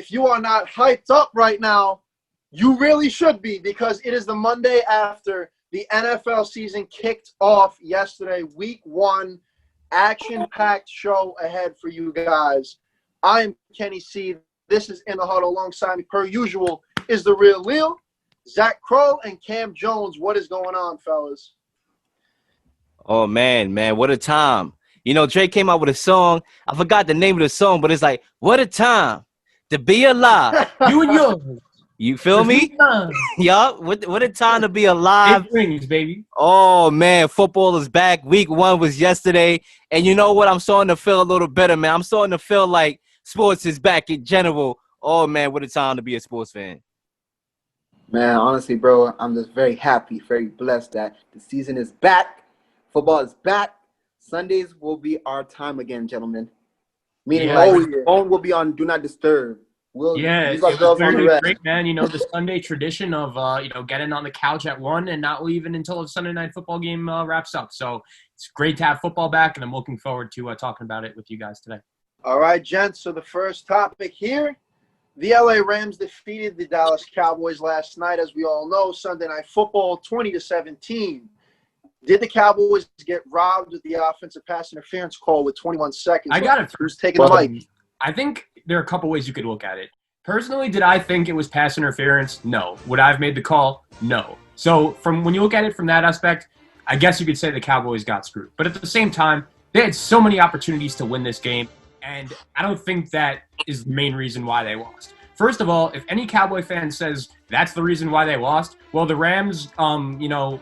if you are not hyped up right now, you really should be, because it is the Monday after the NFL season kicked off yesterday. Week 1, action-packed show ahead for you guys. I am Kenny C. This is In the Huddle. Alongside me, per usual, is the real Leel, Zac Crow, and Cam Jones. What is going on, fellas? Oh, man, what a time. You know, Drake came out with a song. I forgot the name of the song, but it's like, what a time to be alive. You and yours. You feel me? Yup. What a time to be alive. It rings, baby. Oh, man, football is back. Week 1 was yesterday. And you know what? I'm starting to feel a little better, man. I'm starting to feel like sports is back in general. Oh, man, what a time to be a sports fan. Man, honestly, bro, I'm just very happy, very blessed that the season is back. Football is back. Sundays will be our time again, gentlemen. Meaning, the phone will be on Do Not Disturb. It's very great, man. You know, the Sunday tradition of, getting on the couch at 1 and not leaving until the Sunday night football game wraps up. So it's great to have football back, and I'm looking forward to talking about it with you guys today. All right, gents. So the first topic here, the LA Rams defeated the Dallas Cowboys last night, as we all know, Sunday Night Football, 20-17. Did the Cowboys get robbed with the offensive pass interference call with 21 seconds? I got it. Who's taking the mic? I think there are a couple ways you could look at it. Personally, did I think it was pass interference? No. Would I have made the call? No. So from when you look at it from that aspect, I guess you could say the Cowboys got screwed. But at the same time, they had so many opportunities to win this game, and I don't think that is the main reason why they lost. First of all, if any Cowboy fan says that's the reason why they lost, well, the Rams, the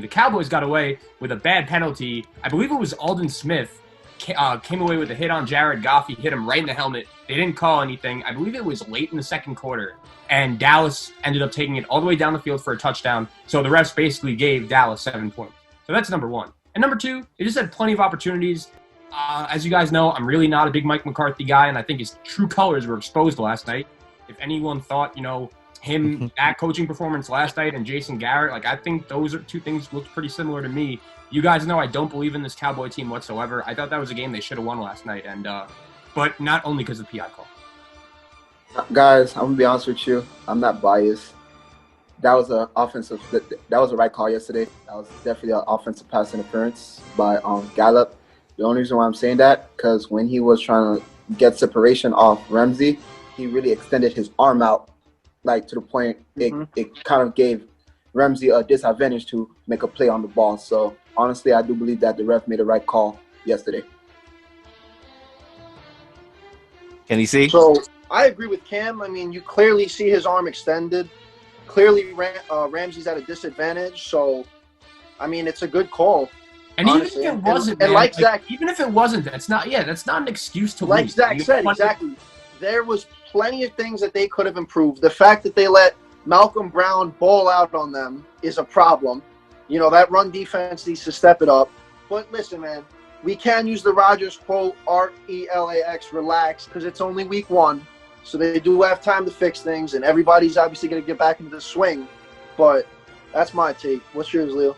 Cowboys got away with a bad penalty. I believe it was Aldon Smith came away with a hit on Jared Goff. He hit him right in the helmet. They didn't call anything. I believe it was late in the second quarter, and Dallas ended up taking it all the way down the field for a touchdown. So the refs basically gave Dallas 7 points. So that's number 1. And number 2, they just had plenty of opportunities. As you guys know, I'm really not a big Mike McCarthy guy, and I think his true colors were exposed last night. If anyone thought, that coaching performance last night and Jason Garrett, I think those are two things looked pretty similar to me. You guys know I don't believe in this Cowboy team whatsoever. I thought that was a game they should have won last night, and but not only because of the PI call. Guys, I'm gonna be honest with you. I'm not biased. That was That was a right call yesterday. That was definitely an offensive pass interference by Gallup. The only reason why I'm saying that, because when he was trying to get separation off Ramsey, he really extended his arm out, to the point it kind of gave Ramsey a disadvantage to make a play on the ball. So honestly, I do believe that the ref made the right call yesterday. Can you see? So I agree with Cam. I mean, you clearly see his arm extended. Clearly, Ramsey's at a disadvantage. So, I mean, it's a good call. And honestly, even if it wasn't, even if it wasn't, that's not an excuse to lose. Like Zac said, exactly. There was plenty of things that they could have improved. The fact that they let Malcolm Brown ball out on them is a problem. That run defense needs to step it up. But listen, man, we can use the Rodgers quote, RELAX, relax, because it's only week 1. So they do have time to fix things, and everybody's obviously going to get back into the swing. But that's my take. What's yours, Leo?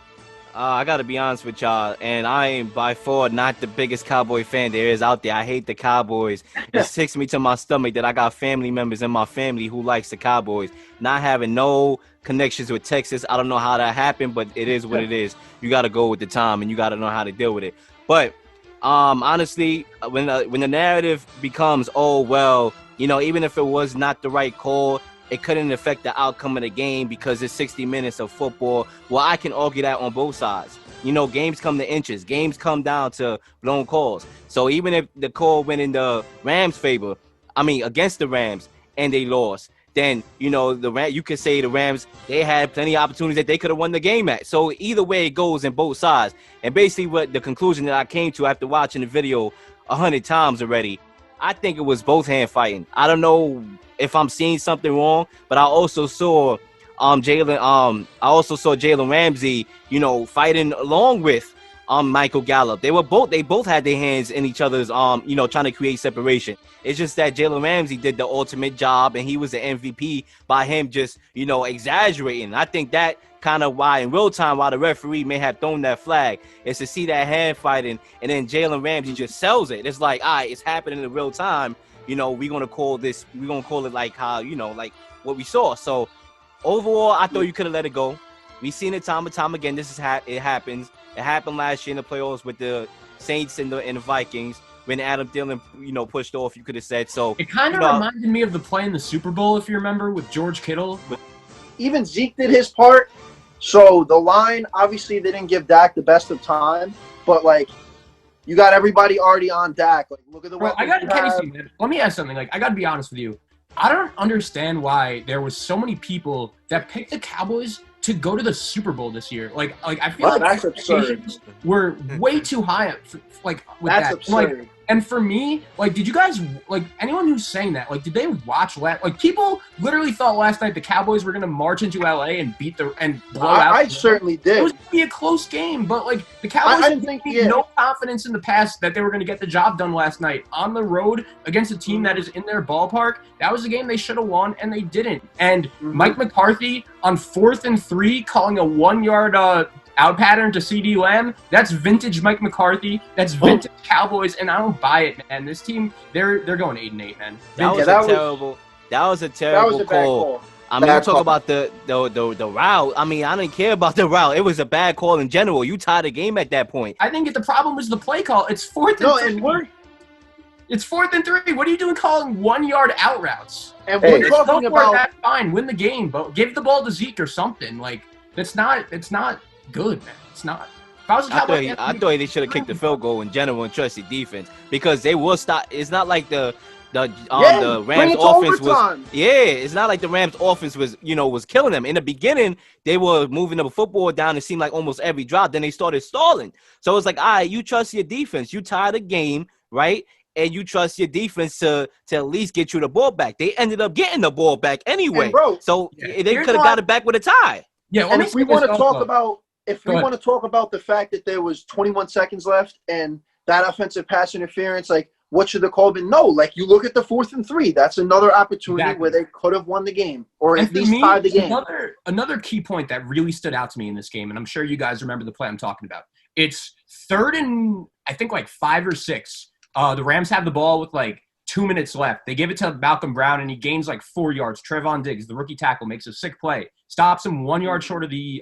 I got to be honest with y'all, and I am by far not the biggest Cowboy fan there is out there. I hate the Cowboys. It sticks me to my stomach that I got family members in my family who likes the Cowboys. Not having no connections with Texas, I don't know how that happened, but it is what it is. You got to go with the time, and you got to know how to deal with it. But honestly, when the narrative becomes, even if it was not the right call, it couldn't affect the outcome of the game because it's 60 minutes of football. Well, I can argue that on both sides. Games come to inches. Games come down to blown calls. So even if the call went in the Rams' favor, against the Rams, and they lost, then, you could say the Rams, they had plenty of opportunities that they could have won the game at. So either way it goes in both sides. And basically what the conclusion that I came to after watching the video 100 times already, I think it was both hand fighting. I don't know if I'm seeing something wrong, but I also saw Jalen Ramsey, fighting along with Michael Gallup. They both had their hands in each other's trying to create separation. It's just that Jalen Ramsey did the ultimate job, and he was the MVP by him just exaggerating. I think that kind of why in real time why the referee may have thrown that flag is to see that hand fighting, and then Jalen Ramsey just sells it. It's like, all right, it's happening in real time. we're gonna call it like how, like what we saw. So overall, I thought you could have let it go. We've seen it time and time again. It happens. It happened last year in the playoffs with the Saints and the Vikings when Adam Thielen, pushed off. You could have said so. It kind of reminded me of the play in the Super Bowl, if you remember, with George Kittle. Even Zeke did his part. So the line, obviously, they didn't give Dak the best of time, but like, you got everybody already on Dak. Like, look at the. Bro, I got Casey, man. Let me ask something. Like, I got to be honest with you. I don't understand why there was so many people that picked the Cowboys to go to the Super Bowl this year. Like I feel like that's absurd. Were way too high. With that's that. Absurd. And for me, like, did you guys, like, anyone who's saying that, like, did they watch like, people literally thought last night the Cowboys were going to march into LA and blow out. I certainly did. It was going to be a close game, but, like, the Cowboys I didn't think, no confidence in the past that they were going to get the job done last night on the road against a team that is in their ballpark. That was a game they should have won, and they didn't. And Mike McCarthy on 4th and 3 calling a 1-yard out pattern to CD Lamb, that's vintage Mike McCarthy. That's vintage Cowboys, and I don't buy it, man. This team, they're going 8-8, man. That was a terrible call. I mean, you talk about the route. I mean, I didn't care about the route. It was a bad call in general. You tied the game at that point. I think the problem was the play call. It's 4th and 3. It's 4th and 3. What are you doing calling 1-yard out routes? And we're talking about that's fine. Win the game, but give the ball to Zeke or something. Like, it's not good, man. It's not. If I was a Cowboy, I thought they should have kicked the field goal in general and trusted defense because they will stop. It's not like the Rams offense was. Yeah, it's not like the Rams offense was killing them. In the beginning, they were moving the football down. It seemed like almost every drop. Then they started stalling. So it's like, all right, you trust your defense. You tie the game, right? And you trust your defense to at least get you the ball back. They ended up getting the ball back anyway. So they could have got it back with a tie. Yeah, and if we want to talk about the fact that there was 21 seconds left and that offensive pass interference, like, what should the call have been? No, like, you look at the 4th and 3. That's another opportunity where they could have won the game or at least tied the game. Another key point that really stood out to me in this game, and I'm sure you guys remember the play I'm talking about. It's 3rd and, I think, like 5 or 6. The Rams have the ball with like 2 minutes left. They give it to Malcolm Brown, and he gains like 4 yards. Trevon Diggs, the rookie tackle, makes a sick play. Stops him 1 yard short of the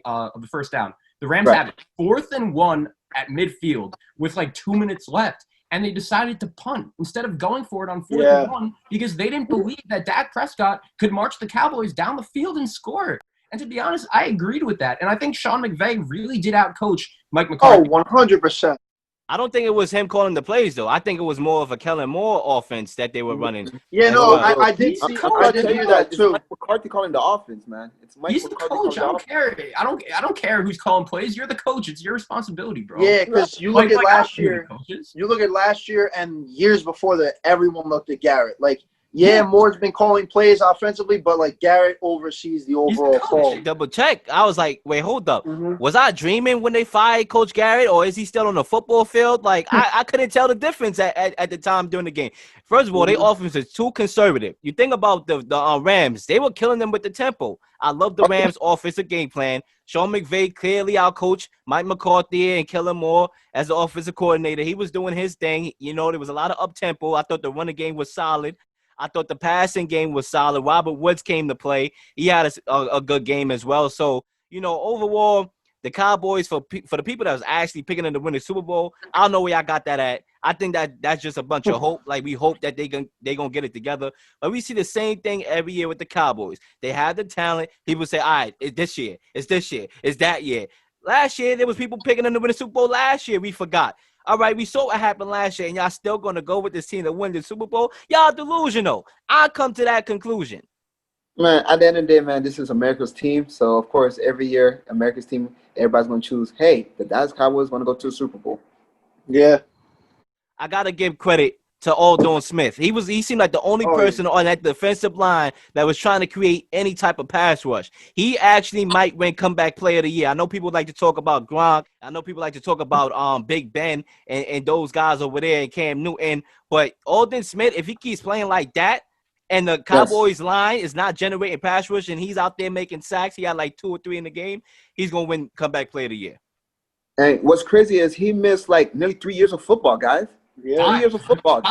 first down. The Rams have it 4th and 1 at midfield with like 2 minutes left, and they decided to punt instead of going for it on 4th and 1 because they didn't believe that Dak Prescott could march the Cowboys down the field and score. And to be honest, I agreed with that, and I think Sean McVay really did outcoach Mike McCarthy. Oh, 100%. I don't think it was him calling the plays, though. I think it was more of a Kellen Moore offense that they were running. Yeah, no, I did see. I did hear that too. Mike McCarthy calling the offense, man. It's Mike He's McCarthy the coach. I don't care. I don't care who's calling plays. You're the coach. It's your responsibility, bro. Yeah, because you look at last year. You look at last year and years before that. Everyone looked at Garrett. Like, yeah, Moore's been calling plays offensively, but like Garrett oversees the overall call. Double check. I was like, wait, hold up. Was I dreaming when they fired Coach Garrett, or is he still on the football field? Like, I couldn't tell the difference at the time during the game. First of all, their offense is too conservative. You think about the Rams, they were killing them with the tempo. I love the Rams' offensive game plan. Sean McVay clearly outcoached Mike McCarthy and Kellen Moore as the offensive coordinator. He was doing his thing. There was a lot of up-tempo. I thought the running game was solid. I thought the passing game was solid. Robert Woods came to play. He had a good game as well. So, overall, the Cowboys, for the people that was actually picking them to win the Super Bowl, I don't know where I got that at. I think that's just a bunch of hope. Like, we hope that they gonna get it together. But we see the same thing every year with the Cowboys. They have the talent. People say, all right, it's this year. It's this year. It's that year. Last year, there was people picking them to win the Super Bowl. Last year, we forgot. All right, we saw what happened last year, and y'all still going to go with this team to win the Super Bowl? Y'all delusional. I come to that conclusion. Man, at the end of the day, man, this is America's team. So, of course, every year, America's team, everybody's going to choose, hey, the Dallas Cowboys want to go to the Super Bowl. Yeah. I got to give credit to Aldon Smith. He seemed like the only person on that defensive line that was trying to create any type of pass rush. He actually might win comeback player of the year. I know people like to talk about Gronk. I know people like to talk about Big Ben and those guys over there and Cam Newton. But Aldon Smith, if he keeps playing like that and the Cowboys line is not generating pass rush and he's out there making sacks, he had like 2 or 3 in the game, he's going to win comeback player of the year. And what's crazy is he missed like nearly 3 years of football, guys. Yeah. 3 years of football.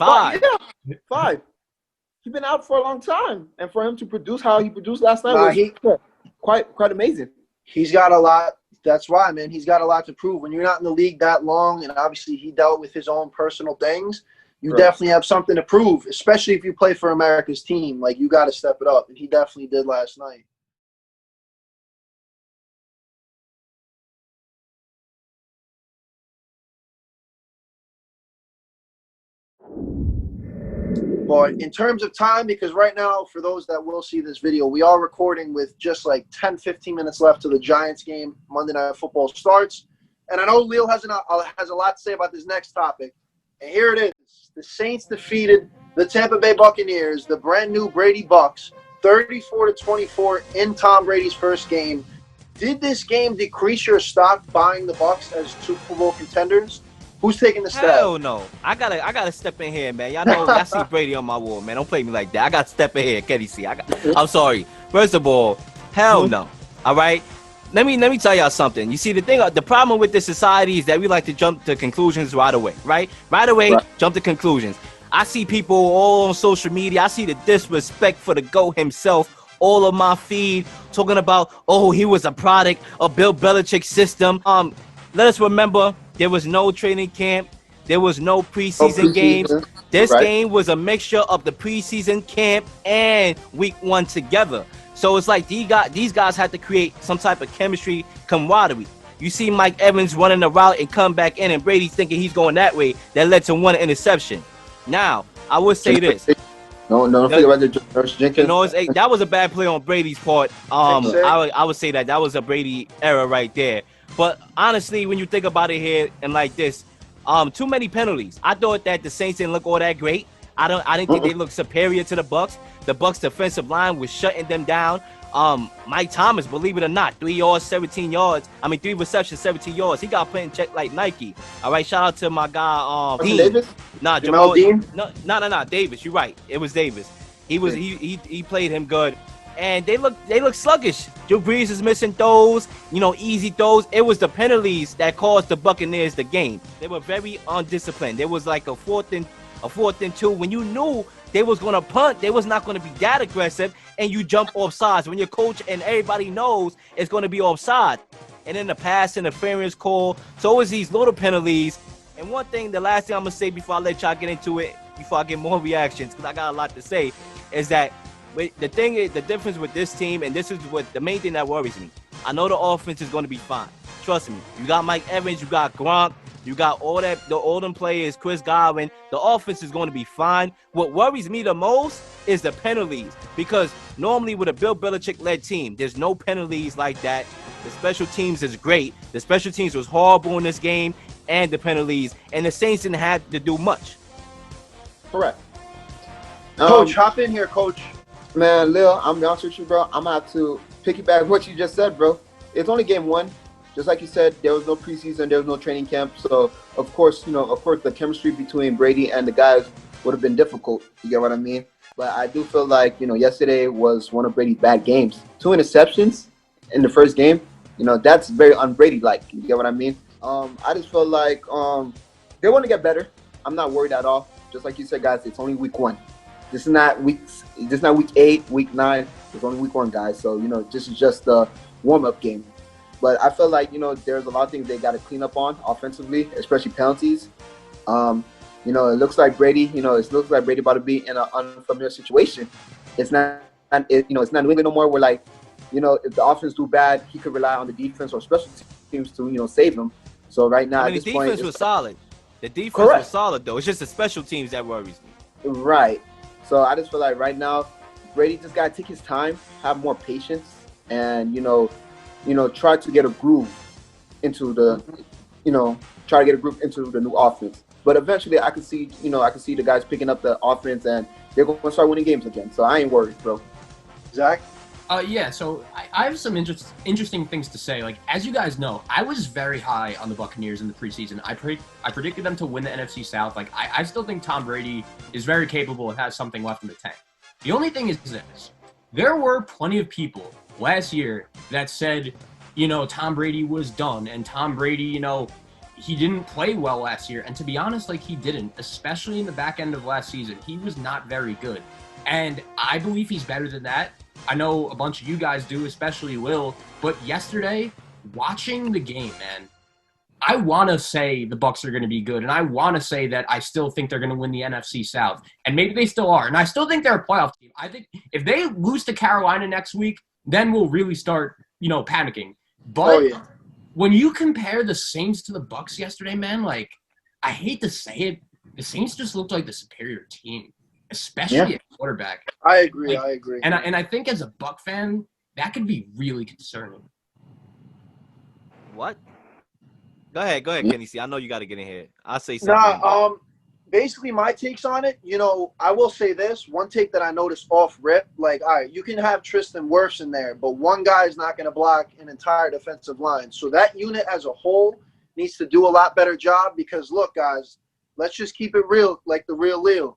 5. Yeah, 5. He's been out for a long time, and for him to produce how he produced last night was quite amazing. He's got a lot. That's why, man. He's got a lot to prove. When you're not in the league that long, and obviously he dealt with his own personal things, you definitely have something to prove, especially if you play for America's team. Like, you got to step it up, and he definitely did last night. But in terms of time, because right now, for those that will see this video, we are recording with just like 10, 15 minutes left to the Giants game. Monday Night Football starts. And I know Leel has a lot to say about this next topic. And here it is. The Saints defeated the Tampa Bay Buccaneers, the brand new Brady Bucks, 34-24 in Tom Brady's first game. Did this game decrease your stock buying the Bucks as Super Bowl contenders? Who's taking the step? Hell no. I gotta step in here, man. Y'all know I see Brady on my wall, man. Don't play me like that. I gotta step in here, Kenny C. I'm sorry. First of all, hell no. All right. Let me tell y'all something. You see, the problem with this society is that we like to jump to conclusions right away, right? Right away, jump to conclusions. I see people all on social media. I see the disrespect for the GOAT himself all of my feed talking about, oh, he was a product of Bill Belichick's system. Let us remember, there was no training camp. There was no preseason games. This game was a mixture of the preseason camp and week 1 together. So it's like these guys had to create some type of chemistry, camaraderie. You see Mike Evans running the route and come back in, and Brady's thinking he's going that way. That led to 1 interception. Now, I would say this. No, don't forget about the Josh Jenkins. You know, that was a bad play on Brady's part. I would say that was a Brady error right there. But honestly, when you think about it here and like this, too many penalties. I thought that the Saints didn't look all that great. I didn't think they looked superior to the Bucks. The Bucks defensive line was shutting them down. Mike Thomas, believe it or not, 3 receptions, 17 yards. He got put in check like Nike. All right, shout out to my guy, Dean. Davis? Nah, Jamal Dean? No, Davis. You're right. It was Davis. He played him good. And they look sluggish. Drew Brees is missing throws, easy throws. It was the penalties that caused the Buccaneers the game. They were very undisciplined. There was like a fourth and 2 when you knew they was going to punt. They was not going to be that aggressive, and you jump off sides when your coach and everybody knows it's going to be offside. And then the pass interference call. So it was these little penalties. And one thing, the last thing I'm going to say before I let y'all get into it, before I get more reactions, because I got a lot to say, is that the thing is, the difference with this team, and this is what the main thing that worries me. I know the offense is going to be fine. Trust me. You got Mike Evans, you got Gronk, you got all them players, Chris Godwin. The offense is going to be fine. What worries me the most is the penalties, because normally with a Bill Belichick-led team, there's no penalties like that. The special teams is great. The special teams was horrible in this game, and the penalties, and the Saints didn't have to do much. Correct. Coach, hop in here, Coach. Man, Lil, I'm be honest with you, bro. I'm gonna have to piggyback what you just said, bro. It's only game 1. Just like you said, there was no preseason, there was no training camp. So of course, the chemistry between Brady and the guys would have been difficult. You get what I mean? But I do feel like, yesterday was one of Brady's bad games. 2 interceptions in the first game. That's very un-Brady-like. You get what I mean? I just feel like they want to get better. I'm not worried at all. Just like you said, guys, it's only week 1. This is not week 8, week 9. It's only week 1, guys. So, this is just the warm-up game. But I feel like, there's a lot of things they got to clean up on offensively, especially penalties. It looks like Brady, about to be in an unfamiliar situation. It's not New England no more. We're like, if the offense do bad, he could rely on the defense or special teams to, save him. So right now, at this the point, defense was solid. The defense was solid, though. It's just the special teams that worries me. Right. So I just feel like right now, Brady just got to take his time, have more patience, and, try to get a groove into the, new offense. But eventually, I can see the guys picking up the offense, and they're going to start winning games again. So I ain't worried, bro. Zach? Yeah, so I have some interesting things to say. Like, as you guys know, I was very high on the Buccaneers in the preseason. I predicted them to win the NFC South. Like, I still think Tom Brady is very capable and has something left in the tank. The only thing is this. There were plenty of people last year that said, Tom Brady was done, and Tom Brady, he didn't play well last year. And to be honest, like, he didn't, especially in the back end of last season. He was not very good. And I believe he's better than that. I know a bunch of you guys do, especially Lil. But yesterday, watching the game, man, I want to say the Bucs are going to be good. And I want to say that I still think they're going to win the NFC South. And maybe they still are. And I still think they're a playoff team. I think if they lose to Carolina next week, then we'll really start, panicking. But when you compare the Saints to the Bucs yesterday, man, like, I hate to say it, the Saints just looked like the superior team, especially at quarterback. I agree. Like, I agree. And I think as a Buck fan, that could be really concerning. What? Go ahead, Kenny C. I know you got to get in here. I'll say something. Basically, my takes on it, I will say this. One take that I noticed off rip, like, all right, you can have Tristan Wirfs in there, but one guy is not going to block an entire defensive line. So that unit as a whole needs to do a lot better job because, look, guys, let's just keep it real, like the real Leel.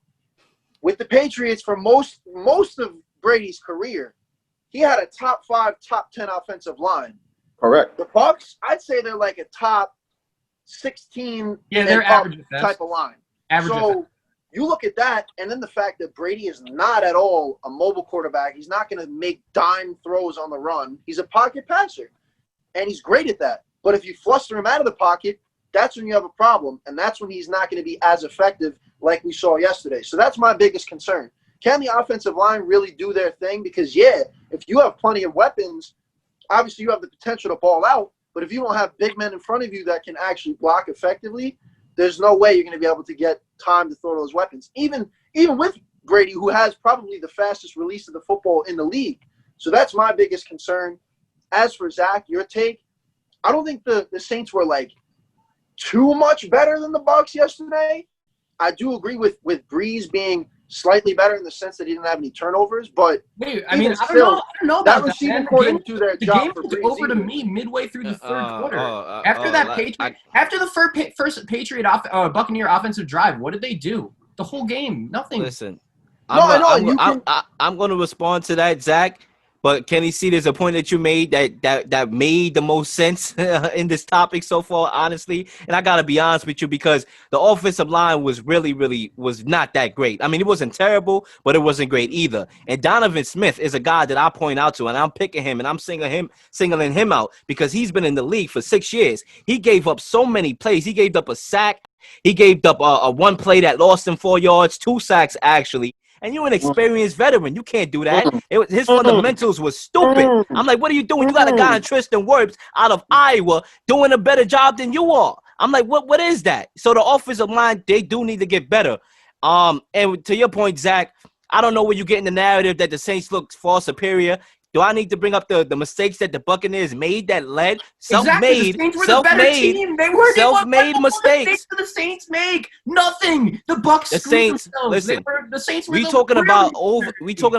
With the Patriots, for most of Brady's career, he had a top 5, top 10 offensive line. Correct. The Bucs, I'd say they're like a top 16 they're average type of line. So you look at that, and then the fact that Brady is not at all a mobile quarterback. He's not going to make dime throws on the run. He's a pocket passer, and he's great at that. But if you fluster him out of the pocket, that's when you have a problem, and that's when he's not going to be as effective like we saw yesterday. So that's my biggest concern. Can the offensive line really do their thing? Because, if you have plenty of weapons, obviously you have the potential to ball out, but if you don't have big men in front of you that can actually block effectively, there's no way you're going to be able to get time to throw those weapons. Even with Brady, who has probably the fastest release of the football in the league. So that's my biggest concern. As for Zach, your take, I don't think the Saints were like too much better than the Bucs yesterday. I do agree with Breeze being slightly better in the sense that he didn't have any turnovers, but I don't know about that receiving core didn't do their job for The Breeze game was over either. to me midway through the third quarter. After the first Patriot Buccaneer offensive drive, what did they do? The whole game, nothing. Listen, I'm going to respond to that, Zach. But Kenny C, there's a point that you made that made the most sense in this topic so far, honestly. And I got to be honest with you because the offensive line was really was not that great. I mean, it wasn't terrible, but it wasn't great either. And Donovan Smith is a guy that I point out to, and I'm picking him, and I'm singling him out because he's been in the league for 6 years. He gave up so many plays. He gave up a sack. He gave up a one play that lost him 4 yards, 2 sacks, actually. And you're an experienced veteran. You can't do that. His fundamentals was stupid. I'm like, what are you doing? You got a guy in Tristan Wirfs out of Iowa doing a better job than you are. I'm like, what is that? So the offensive line, they do need to get better. And to your point, Zach, I don't know where you get in the narrative that the Saints look far superior. Do I need to bring up the mistakes that the Buccaneers made that led? Self-made mistakes. What did the Saints make? Nothing. The Bucs screwed themselves. Listen, the Saints were we talking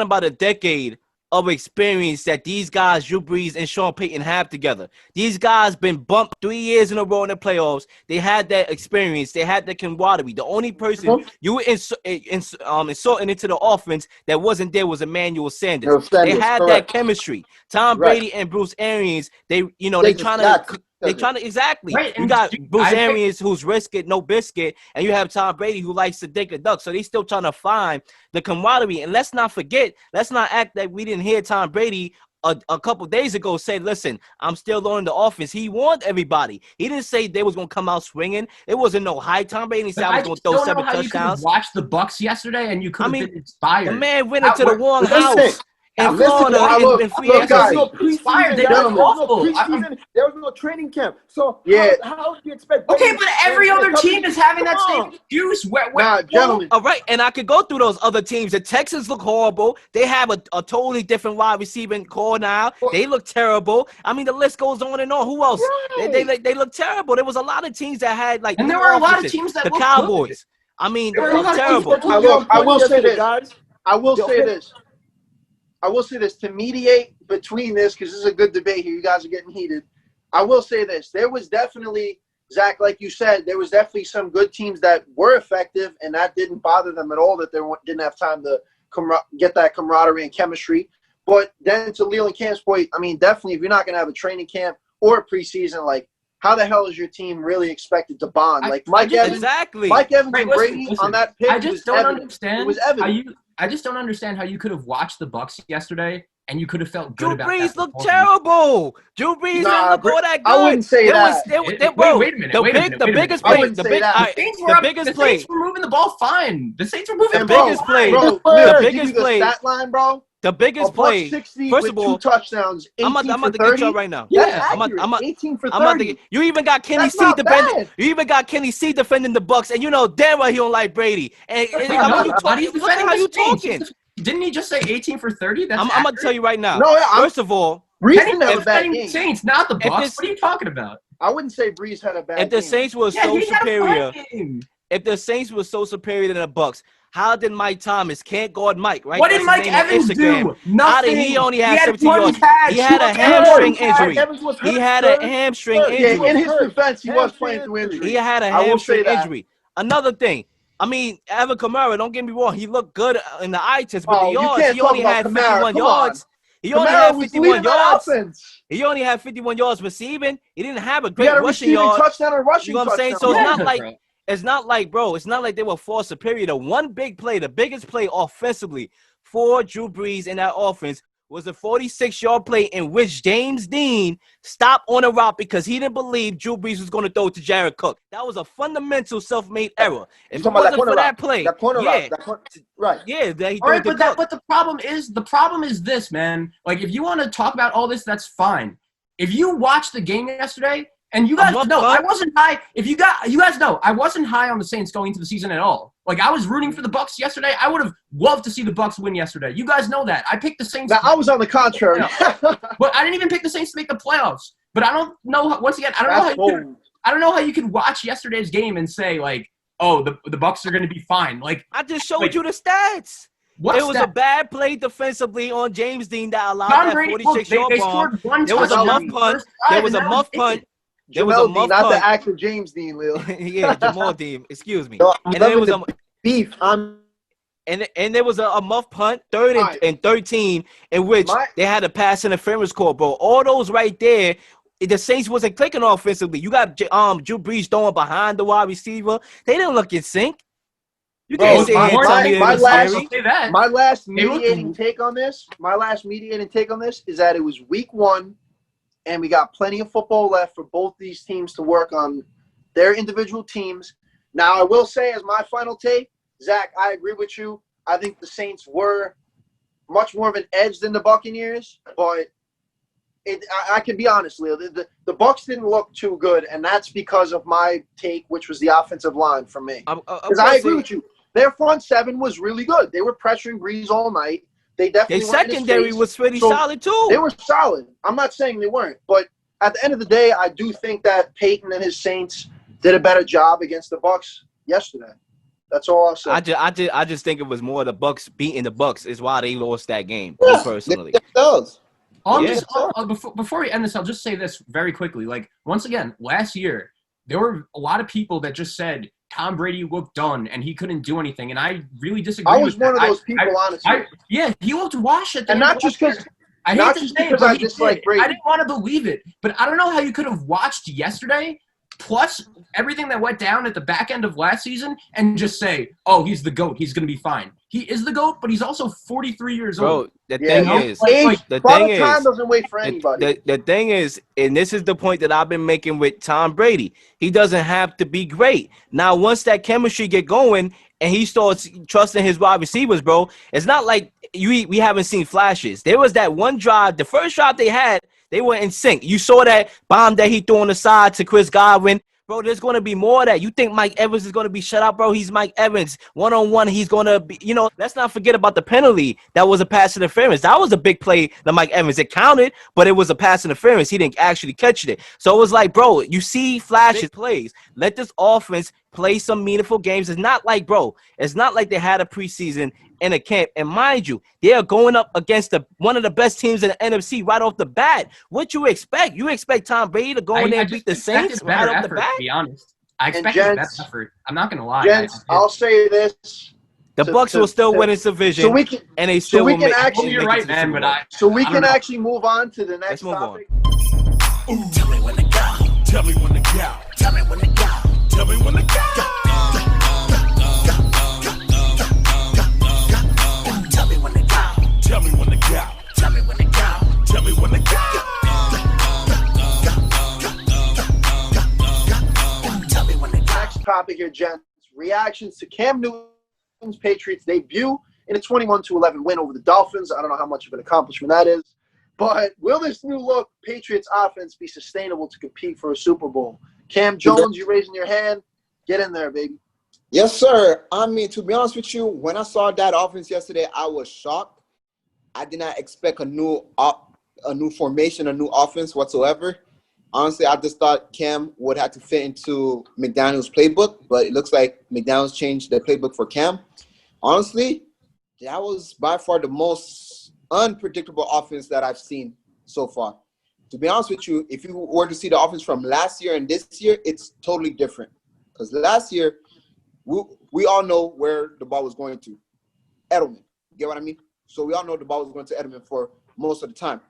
about a decade of experience that these guys, Drew Brees and Sean Payton, have together. These guys been bumped 3 years in a row in the playoffs. They had that experience. They had the camaraderie. The only person you were inserting into the offense that wasn't there was Emmanuel Sanders. They had that chemistry. Tom Brady and Bruce Arians, they trying to exactly. Right. You got Bruce Arians who's risk it, no biscuit, and you have Tom Brady who likes to dig a duck. So they still trying to find the camaraderie. And let's not act that we didn't hear Tom Brady a couple days ago say, listen, I'm still learning the offense. He warned everybody. He didn't say they was going to come out swinging. It wasn't no high. Tom Brady said I was going to throw 7 touchdowns. You watched the Bucs yesterday and you could have been inspired. The man went into the wrong house. In Florida, in free there was no preseason. There was no training camp. So how do you expect? Okay, but every other team is having that same excuse. Gentlemen. All right, and I could go through those other teams. The Texans look horrible. They have a totally different wide receiving core now. They look terrible. I mean, the list goes on and on. Who else? Right. They look terrible. There was a lot of teams that had and there were a lot of teams that the Cowboys. Good. I mean, they were terrible. I will say this, guys. I will say this to mediate between this because this is a good debate here. You guys are getting heated. I will say this. There was definitely, Zach, like you said, there was definitely some good teams that were effective, and that didn't bother them at all that they didn't have time to get that camaraderie and chemistry. But then to Leel and Camp's point, I mean, definitely if you're not going to have a training camp or a preseason, like how the hell is your team really expected to bond? Like Mike Evans, Exactly. Mike Evans Right, and Brady listen. on that pick. I just don't evident. understand It was evident. I just don't understand how you could have watched the Bucs yesterday and you could have felt good Drew about Brees that looked performance. terrible. Drew Brees didn't look all that good. I wouldn't say that. Bro, Wait a minute. Wait a minute. The biggest I play. wouldn't say that. The Saints were moving the ball fine. The Saints were moving And the ball biggest play- fine. Bro, the give biggest you the play- stat line, bro. The biggest play. $160 First with of all, 2 touchdowns. 18 I'm about to for 30. get y'all right now. Yeah, That's I'm accurate. about- 18 for 30. I'm about to get, you even got Kenny That's C not defending. bad. You even got Kenny C defending the Bucks, and you know damn well he don't like Brady. And Bro, I mean, no, you but talk, he's what the defending hell the you Saints. talking? Didn't he just say 18 for 30? That's I'm gonna tell you right now. No, yeah, First of all, Breeze Kenny didn't have a was bad defending the game. Saints, not the Bucs. this- What are you talking about? I wouldn't say Breeze had a bad if the game. Saints were Yeah, so he had a superior, fine game. if the Saints were so superior than the Bucks, how did Mike Thomas can't guard Mike? Right? What did That's Mike his name on Evans Instagram. do? How did Nothing. he only have had 17 one yards? catch. He had a One hamstring catch. injury. Evans was hurt, He had a sir. hamstring Yeah, injury. in his defense, he was Hamstring playing through injury. He had a I will say hamstring that. injury. Another thing, I mean, Evan Kamara, don't get me wrong, he looked good in the eye test, but Oh, the you yards, can't he talk only about had Kamara. 51 Come yards. He only Kamara had was 51 leading that yards. offense. He only had 51 yards receiving. He didn't have a He great had a rushing receiving yard. touchdown and rushing You know what I'm saying? touchdown. So it's Yeah, not like bro. it's not like they were far superior. The one big play, the biggest play offensively for Drew Brees in that offense was a 46-yard play in which James Dean stopped on a route because he didn't believe Drew Brees was going to throw it to Jared Cook. That was a fundamental self-made error. If it talking about wasn't for that play, That corner yeah, route. Right. yeah, that he All threw right, it to but Cook. the problem is this, man. Like, if you want to talk about all this, that's fine. If you watched the game yesterday, and you guys know, I wasn't high. You guys know, I wasn't high on the Saints going into the season at all. Like, I was rooting for the Bucs yesterday. I would have loved to see the Bucs win yesterday. You guys know that. I picked the Saints. Now, I was on the contrary. But I didn't even pick the Saints to make the playoffs. But I don't know. Once again, I don't know how you could watch yesterday's game and say like, oh, the Bucs are going to be fine. Like, I just showed like, you the stats. What's It was that? a bad play defensively on James Dean that allowed Tom that Brady, 46-yard they bomb. scored one There was a touchdown muff in the punt. first drive, There was and a that muff it. punt. There was a Jamel Dean, muff not punt. the actor James Dean, Leel. Yeah, Jamal Dean. Excuse me. No, I'm And then there was loving beef. and there was a muff punt, third Right. and 13, in which they had a pass interference call, bro. All those right there, the Saints wasn't clicking offensively. You got Drew Brees throwing behind the wide receiver. They didn't look in sync. You Bro, can't sit here and tell me it my was last- scary. Say that. My last They look- mediating take on this is that it was week 1, and we got plenty of football left for both these teams to work on their individual teams. Now, I will say as my final take, Zach, I agree with you. I think the Saints were much more of an edge than the Buccaneers, but I can be honest, Leo. The Bucs didn't look too good, and that's because of my take, which was the offensive line for me. Because I agree with you. Their front seven was really good. They were pressuring Breeze all night. They definitely Their weren't in his secondary face. was pretty So solid too. They were solid. I'm not saying they weren't, but at the end of the day, I do think that Peyton and his Saints did a better job against the Bucs yesterday. That's all I'll say. I just think it was more the Bucks beating the Bucks is why they lost that game. Me personally. Before we end this, I'll just say this very quickly. Like, once again, last year, there were a lot of people that just said Tom Brady looked done and he couldn't do anything. And I really disagree I was with one that. of those people, honestly. Yeah, he looked washed at the And end not of just last because year. I hate not to just say it, because but I he dislike did. Brady. I didn't want to believe it. But I don't know how you could have watched yesterday, plus everything that went down at the back end of last season, and just say, oh, he's the GOAT. He's going to be fine. He is the GOAT, but he's also 43 years old. Bro, the thing is, time doesn't wait for anybody. The thing is, and this is the point that I've been making with Tom Brady, he doesn't have to be great. Now, once that chemistry get going and he starts trusting his wide receivers, bro, it's not like we haven't seen flashes. There was that one drive, the first drive they had, they were in sync. You saw that bomb that he threw on the side to Chris Godwin. Bro, there's going to be more of that. You think Mike Evans is going to be shut out, bro? He's Mike Evans. One-on-one, he's going to be, let's not forget about the penalty. That was a pass interference. That was a big play to Mike Evans. It counted, but it was a pass interference. He didn't actually catch it. So it was like, bro, you see flashes, plays. Let this offense play some meaningful games. It's not like they had a preseason in a camp. And mind you, they are going up against one of the best teams in the NFC right off the bat. What you expect? You expect Tom Brady to go in there and beat the Saints right off the bat? To be honest, I expected a better effort. I'm not gonna lie. Gents, I'll say this: the Bucs will still win its division, so we can, and they still will make. You're right, man. But so we can actually move on to the next topic. Tell me when to go. Tell me when to go. Tell me when to go. Tell me when to go. Tell me when to go. Tell me when to go. Tell me when to go. Tell me when to go. Tell me when to go. Next topic here, gents. Reactions to Cam Newton's Patriots debut in a 21-11 win over the Dolphins. I don't know how much of an accomplishment that is. But will this new look Patriots offense be sustainable to compete for a Super Bowl? Cam Jones, you raising your hand? Get in there, baby. Yes, sir. I mean, to be honest with you, when I saw that offense yesterday, I was shocked. I did not expect a new formation, a new offense whatsoever. Honestly, I just thought Cam would have to fit into McDaniel's playbook, but it looks like McDaniel's changed the playbook for Cam. Honestly, that was by far the most unpredictable offense that I've seen so far. To be honest with you, if you were to see the offense from last year and this year, it's totally different. Because last year, we all know where the ball was going to. Edelman. You get what I mean? So we all know the ball was going to Edelman for most of the time.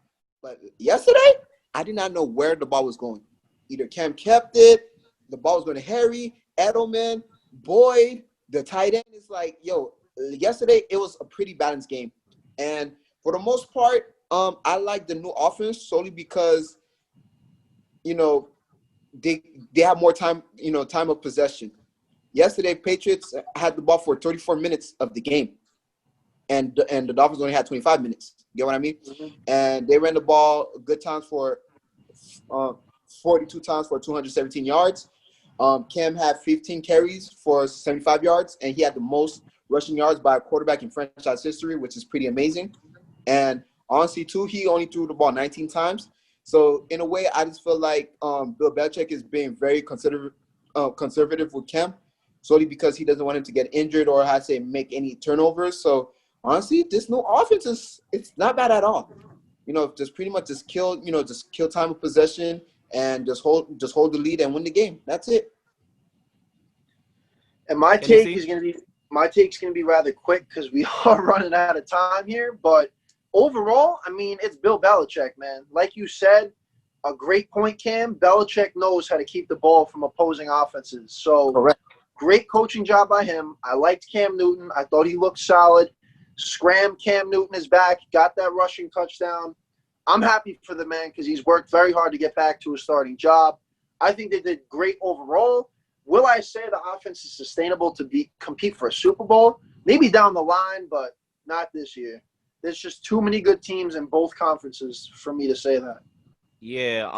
But yesterday, I did not know where the ball was going. Either Cam kept it, the ball was going to Harry, Edelman, Boyd, the tight end. It's like, yo, yesterday it was a pretty balanced game. And for the most part, I like the new offense solely because, you know, they have more time, you know, time of possession. Yesterday, Patriots had the ball for 34 minutes of the game, and the Dolphins only had 25 minutes. You get what I mean? Mm-hmm. And they ran the ball good times for 42 times for 217 yards. Cam had 15 carries for 75 yards, and he had the most rushing yards by a quarterback in franchise history, which is pretty amazing. And honestly, too, he only threw the ball 19 times. So in a way, I just feel like Bill Belichick is being very conservative with Cam, solely because he doesn't want him to get injured or have to make any turnovers. So honestly, this new offense it's not bad at all. You know, just pretty much just kill time of possession and just hold the lead and win the game. That's it. And my take's going to be rather quick because we are running out of time here. But overall, I mean, it's Bill Belichick, man. Like you said, a great point, Cam. Belichick knows how to keep the ball from opposing offenses. So correct. Great coaching job by him. I liked Cam Newton. I thought he looked solid. Scram Cam Newton is back. Got that rushing touchdown. I'm happy for the man because he's worked very hard to get back to a starting job. I think they did great overall. Will I say the offense is sustainable to compete for a Super Bowl? Maybe down the line, but not this year. There's just too many good teams in both conferences for me to say that. Yeah,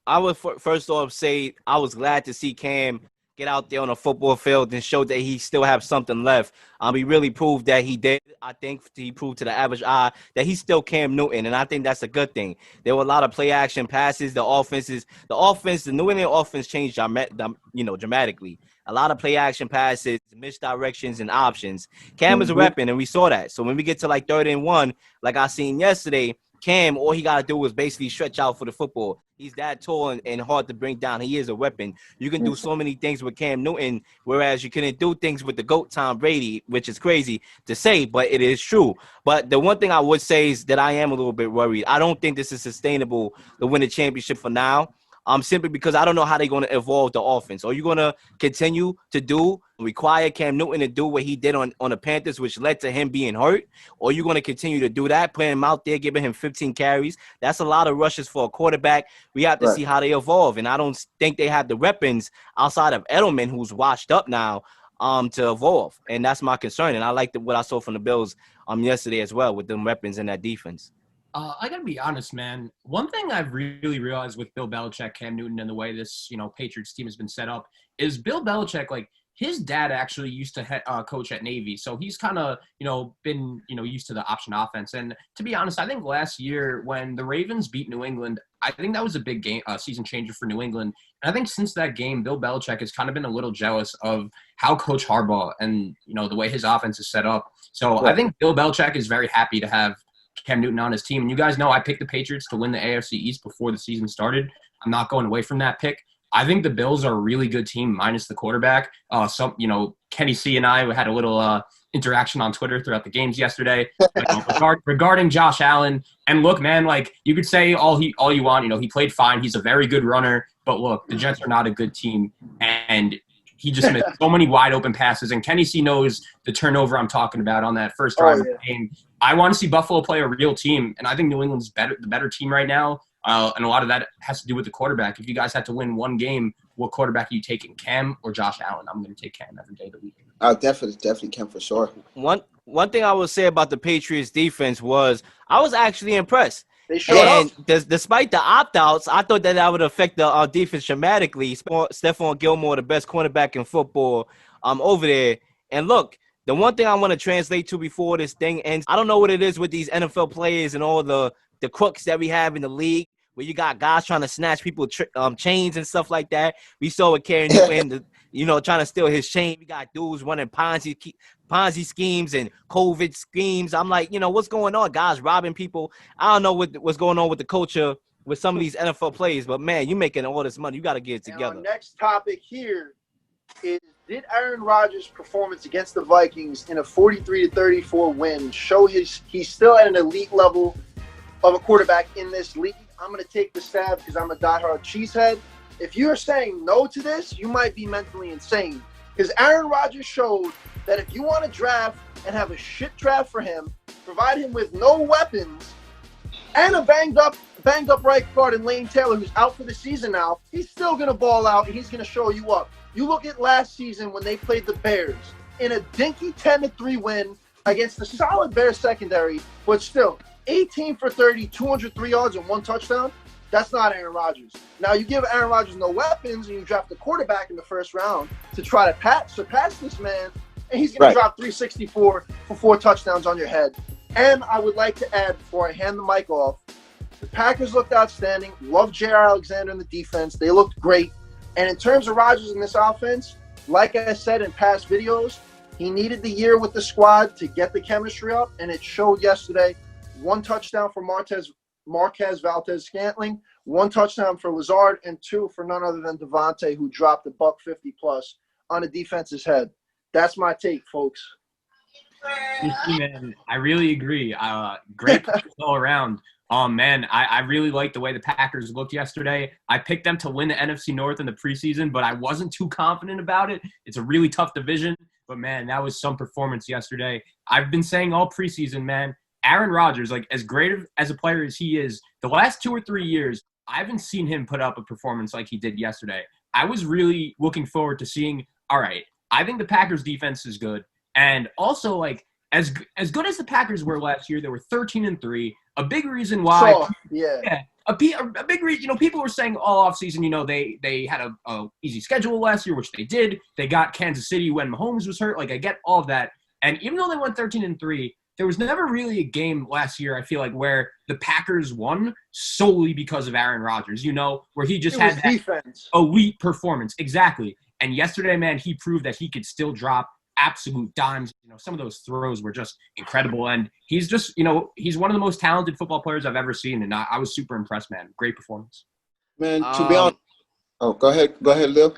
I would first off say I was glad to see Cam get out there on a football field and show that he still have something left. He really proved that he did. I think he proved to the average eye that he's still Cam Newton, and I think that's a good thing. There were a lot of play action passes. The New England offense changed dramatically. A lot of play action passes, misdirections, and options. Cam is a weapon, and we saw that. So when we get to like 3rd and 1, like I seen yesterday, Cam, all he got to do is basically stretch out for the football. He's that tall and hard to bring down. He is a weapon. You can do so many things with Cam Newton, whereas you couldn't do things with the GOAT Tom Brady, which is crazy to say, but it is true. But the one thing I would say is that I am a little bit worried. I don't think this is sustainable to win the championship for now. Simply because I don't know how they're going to evolve the offense. Are you going to continue to require Cam Newton to do what he did on the Panthers, which led to him being hurt? Or are you going to continue to do that, playing him out there, giving him 15 carries? That's a lot of rushes for a quarterback. We have to see how they evolve. And I don't think they have the weapons outside of Edelman, who's washed up now, to evolve. And that's my concern. And I liked what I saw from the Bills yesterday as well with them weapons in that defense. I gotta be honest, man. One thing I've really realized with Bill Belichick, Cam Newton, and the way this, Patriots team has been set up is Bill Belichick, like, his dad actually used to coach at Navy. So he's kind of, been, used to the option offense. And to be honest, I think last year when the Ravens beat New England, I think that was a big game, season changer for New England. And I think since that game, Bill Belichick has kind of been a little jealous of how Coach Harbaugh and, the way his offense is set up. So I think Bill Belichick is very happy to have Cam Newton on his team. And you guys know I picked the Patriots to win the AFC East before the season started. I'm not going away from that pick. I think the Bills are a really good team minus the quarterback. Kenny C and I had a little interaction on Twitter throughout the games yesterday regarding Josh Allen. And look, man, like you could say all you want. He played fine. He's a very good runner. But look, the Jets are not a good team, and he just missed so many wide open passes. And Kenny C knows the turnover I'm talking about on that first drive of the game. I want to see Buffalo play a real team, and I think New England's the better team right now. And a lot of that has to do with the quarterback. If you guys had to win one game, what quarterback are you taking, Cam or Josh Allen? I'm going to take Cam every day of the week. Definitely Cam for sure. One thing I would say about the Patriots defense was I was actually impressed. They showed up. Despite the opt-outs, I thought that would affect the defense dramatically. Stephon Gilmore, the best cornerback in football, over there. And look, the one thing I want to translate to before this thing ends, I don't know what it is with these NFL players and all the crooks that we have in the league, where you got guys trying to snatch people chains and stuff like that. We saw with Cam Newton, trying to steal his chain. We got dudes running Ponzi schemes and COVID schemes. I'm like, what's going on? Guys robbing people. I don't know what's going on with the culture with some of these NFL players, but man, you making all this money. You got to get it together. Our next topic here is, did Aaron Rodgers' performance against the Vikings in a 43-34 win show he's still at an elite level of a quarterback in this league? I'm going to take the stab because I'm a diehard cheesehead. If you're saying no to this, you might be mentally insane, because Aaron Rodgers showed that if you want to draft and have a shit draft for him, provide him with no weapons and a banged up right guard in Lane Taylor, who's out for the season now, he's still going to ball out and he's going to show you up. You look at last season when they played the Bears in a dinky 10-3 win against the solid Bears secondary, but still 18 for 30, 203 yards and 1 touchdown. That's not Aaron Rodgers. Now, you give Aaron Rodgers no weapons and you draft a quarterback in the first round to try to surpass this man, and he's going to drop 364 for 4 touchdowns on your head. And I would like to add, before I hand the mic off, the Packers looked outstanding. Love J.R. Alexander in the defense. They looked great. And in terms of Rodgers in this offense, like I said in past videos, he needed the year with the squad to get the chemistry up, and it showed yesterday. 1 touchdown for Marquez Valdes-Scantling, 1 touchdown for Lazard, and 2 for none other than Devontae, who dropped a $150+ on the defense's head. That's my take, folks. Man, I really agree. Great all around. Man, I really like the way the Packers looked yesterday. I picked them to win the NFC North in the preseason, but I wasn't too confident about it. It's a really tough division, but man, that was some performance yesterday. I've been saying all preseason, man, Aaron Rodgers, like as great as a player as he is, the last 2 or 3 years, I haven't seen him put up a performance like he did yesterday. I was really looking forward to seeing, all right, I think the Packers defense is good. And also, like, as good as the Packers were last year, they were 13-3. A big reason why, a big reason. People were saying all offseason, they had a easy schedule last year, which they did. They got Kansas City when Mahomes was hurt. Like, I get all of that. And even though they went 13-3, there was never really a game last year, I feel like, where the Packers won solely because of Aaron Rodgers, where he just had that defense. Elite performance. Exactly. And yesterday, man, he proved that he could still drop absolute dimes. Some of those throws were just incredible. And he's just, he's one of the most talented football players I've ever seen. And I was super impressed, man. Great performance. Man, to be honest. Oh, go ahead, Leel.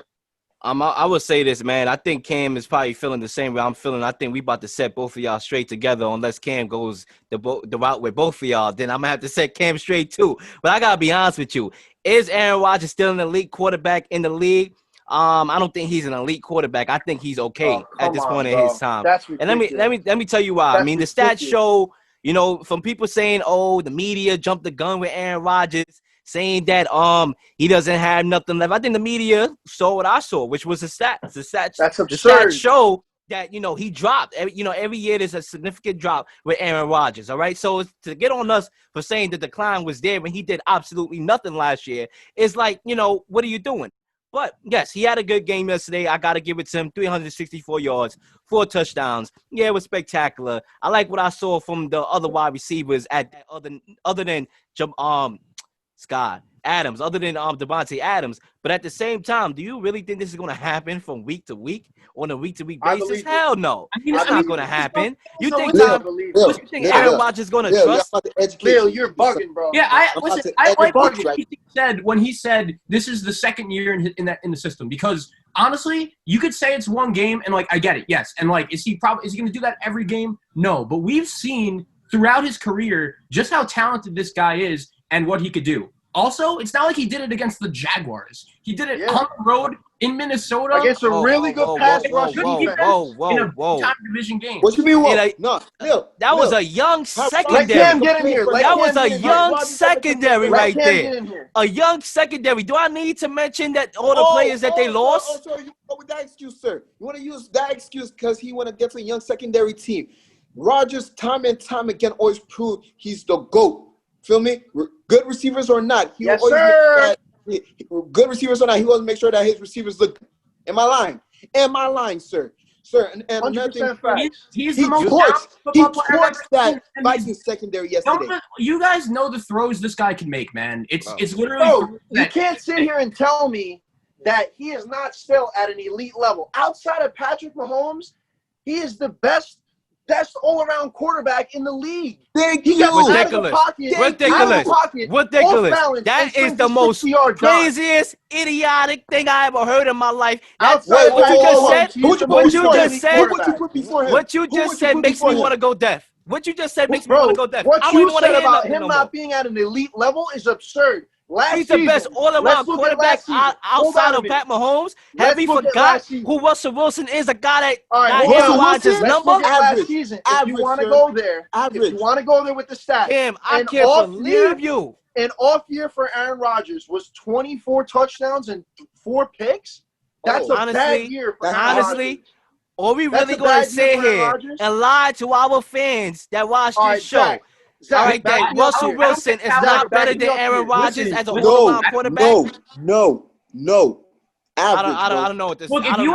I would say this, man. I think Cam is probably feeling the same way I'm feeling. I think we about to set both of y'all straight together unless Cam goes the route with both of y'all. Then I'm going to have to set Cam straight too. But I got to be honest with you. Is Aaron Rodgers still an elite quarterback in the league? I don't think he's an elite quarterback. I think he's okay at this point in his time. That's and let me tell you why. I mean, the stats show, from people saying, the media jumped the gun with Aaron Rodgers, saying that he doesn't have nothing left. I think the media saw what I saw, which was the stats. That's absurd. The stats show that he dropped. Every year there's a significant drop with Aaron Rodgers. All right, so to get on us for saying the decline was there when he did absolutely nothing last year is like, what are you doing? But, yes, he had a good game yesterday. I got to give it to him. 364 yards, 4 touchdowns. Yeah, it was spectacular. I like what I saw from the other wide receivers at that other than Scott. Adams, other than Devontae Adams. But at the same time, do you really think this is going to happen from week to week on a week-to-week I basis? believe it. Hell no. I mean, It's I not mean, going to happen. You so think listen, I Tom? believe Lil, it. You think Lil, Aaron Lil, Rodgers is going to Lil, trust? y'all about to educate Lil, me. you're bugging, bro. Yeah, I'm about to I like what educate you he said when he said this is the second year in the system, because honestly, you could say it's one game and like I get it, yes, and like is he going to do that every game? No, but we've seen throughout his career just how talented this guy is and what he could do. Also, it's not like he did it against the Jaguars. He did it on the road in Minnesota against a really good pass rush in a big-time division game. What you mean? And No, Lil, that was Lil. a young Let secondary. Cam get in here. That was a young Let secondary right Cam there. get in here. A young secondary. Do I need to mention that all the players that they lost? So you go with that excuse, sir. You want to use that excuse because he went against a young secondary team. Rodgers, time and time again, always proved he's the GOAT. Feel me? Good receivers or not, he Yes, always sir. make sure that, good receivers or not, he always make sure that his receivers look. Am I lying? Am I lying, sir? Sir, and another thing, 100% facts. He's he the most torched football player I've ever that seen, and he's- Vikings secondary yesterday. You guys know the throws this guy can make, man. It's literally. Bro, you that- can't sit here and tell me that he is not still at an elite level. Outside of Patrick Mahomes, he is the best all-around quarterback in the league. Thank He you. got out of the Ridiculous. pocket, Ridiculous. out of the pocket, Ridiculous. off balance, That and is springs the a most 60-yard drive. craziest, idiotic thing I ever heard in my life. That's Outside of what you Patrick just Mahomes, said. he's Who'd the you What most you elite just said. Who would you quarterback. put before him? What you Who just would said put makes me before want to him? go deaf. What you just said makes me want to Bro, go deaf. what I don't you even want to said hear about nothing him no not more. being at an elite level is absurd. Last He's the season, best all-around let's look at quarterback last season. Hold outside on a of minute. Pat Mahomes. Let's Have we look at forgot last season. who Russell Wilson is? A guy that All right, got hold Aaron on. Rodgers' Let's number? look at last Average. season. If Average, you want to sir. go there, Average. if you want to go there with the stats, Cam, I an can't off believe year- you. An off year for Aaron Rodgers was 24 touchdowns and 4 picks. That's a Honestly, bad year for Aaron honestly, Rodgers. or we That's really a going to bad sit year for Aaron here Rodgers. and lie to our fans that watch All this right, show? Zach, All right, back that me up Russell here. Wilson is Zach, not back better me than up Aaron here. Rodgers Listen, as a listen. all-around quarterback. No. Average, I don't know what this. Look, I if don't- you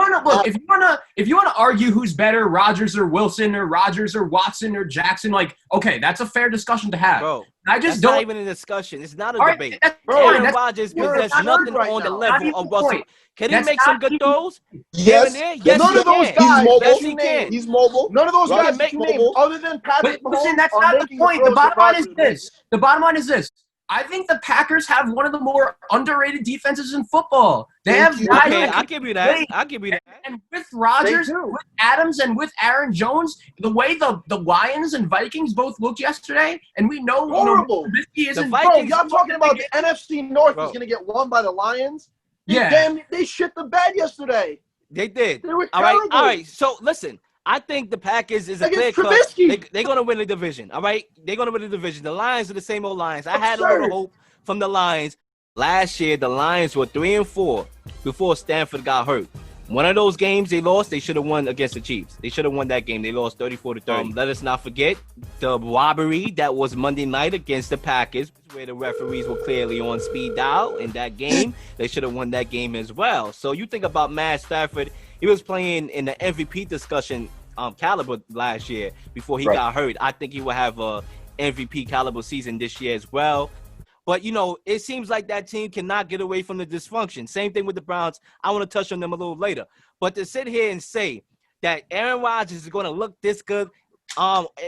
want to argue who's better, Rodgers or Wilson or Rodgers or Watson or Jackson, like, okay, that's a fair discussion to have. Bro, I that's just not don't. even a discussion. It's not a All right, debate. that's Bro, fine. Aaron That's- Rodgers you're possesses absurd nothing right on the now. Not level even of the Russell. point. Can he That's make some not good even- throws? Yes. Here and there? Yes, None he of those can. guys He's mobile. Yes, that he you can. named, He's mobile. none of those Rodgers guys that is you named, mobile. other than Patrick But listen, Mahomes, that's are not the making the point. The throws bottom that line is Rodgers this. The bottom line is this. I think the Packers have one of the more underrated defenses in football. They Thank have you. guys Okay, that I'll can give you that. play. I'll give you that. And with Rodgers, They do. with Adams, and with Aaron Jones, the way the Lions and Vikings both looked yesterday, and we know Horrible. Trubisky isn't. The Bro, Vikings- y'all talking about the NFC North Bro. was going to get won by the Lions? Yeah. They shit the bed yesterday. They did. They were All right, terrible. all right. So listen, I think the Packers is a clear Against cut. Trubisky. They're gonna win the division. All right, they're gonna win the division. The Lions are the same old Lions. I had a Absurd. little hope from the Lions. Last year, the Lions were 3-4 before Stanford got hurt. One of those games they lost, they should have won against the Chiefs. They should have won that game. They lost 34-30. Let us not forget the robbery that was Monday night against the Packers, where the referees were clearly on speed dial in that game. They should have won that game as well. So you think about Matt Stafford, he was playing in the MVP discussion caliber last year before he got hurt. I think he will have a MVP caliber season this year as well. But, you know, it seems like that team cannot get away from the dysfunction. Same thing with the Browns. I want to touch on them a little later. But to sit here and say that Aaron Rodgers is going to look this good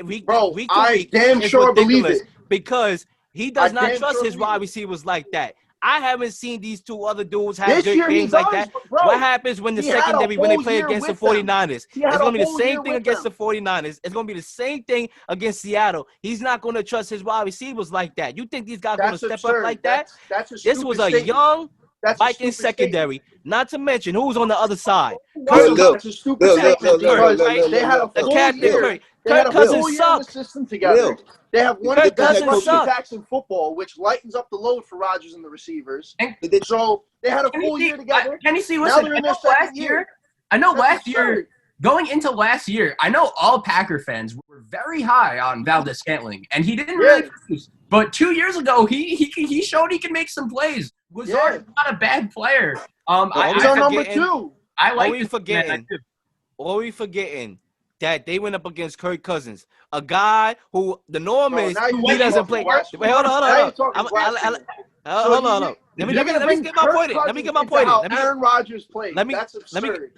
week to week damn is sure believe ridiculous it. because he does I not damn trust sure his believe wide it. receivers like that. I haven't seen these two other dudes have This good year he games like does, that. but bro, What happens when the he had a secondary, when they whole play year against the with them. 49ers? He had It's a going to be the whole same year thing with against them. the 49ers. It's going to be the same thing against Seattle. He's not going to trust his wide receivers like that. You think these guys are going to That's step up absurd. like that? That's a This stupid was a statement. young That's a Vikings stupid secondary, not to mention who's on the other side. Lil, That's a stupid Lil, statement Lil, because Lil, they had a The full captain, year. They Kirk had a Cousins full year in the suck. system together. Lil. They have one Kirk of the best Cousins rushing suck. attacks in football, which lightens up the load for Rodgers and the receivers. And- So they had a Can you full see- year together. Can you see? Now Listen, they're I in know their second last year. year. I know That's last year. absurd. Going into last year, I know all Packer fans were very high on Valdez Scantling, and he didn't really produce. But 2 years ago, he showed he can make some plays. Was not a bad player. He's I our number forgetting- 2. I like Are we this forgetting? man, I do. Or we forgetting that they went up against Kirk Cousins, a guy who the norm Bro, is now you he doesn't talking play. blasphemy. Wait, hold Now on. you're talking blasphemy. Hold on. Let me get my point in. Let me get my point in. Aaron Rodgers played. That's let me absurd.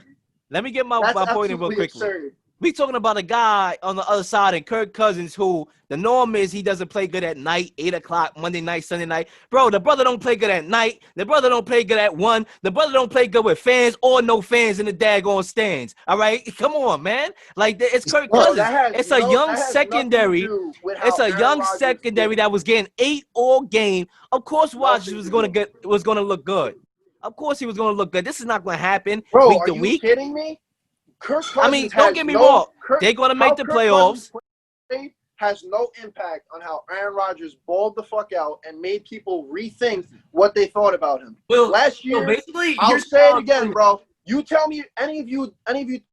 Let me get my That's point in real absolutely quickly. absurd. We talking about a guy on the other side and Kirk Cousins who the norm is he doesn't play good at night, 8 o'clock, Monday night, Sunday night. Bro, the brother don't play good at night. The brother don't play good at 1. The brother don't play good with fans or no fans in the daggone stands. All right? Come on, man. Like, it's Kirk Cousins. It's a young secondary. It's a young secondary that was getting 8 all game. Of course, Rodgers was going to look good. Of course he was going to look good. This is not going to happen week to week. Are you kidding me? Kirk Cousins don't get me wrong. They're going to make the playoffs. Has no impact on how Aaron Rodgers balled the fuck out and made people rethink what they thought about him. Well, last year, basically, I'll say it again, bro. You tell me, any of you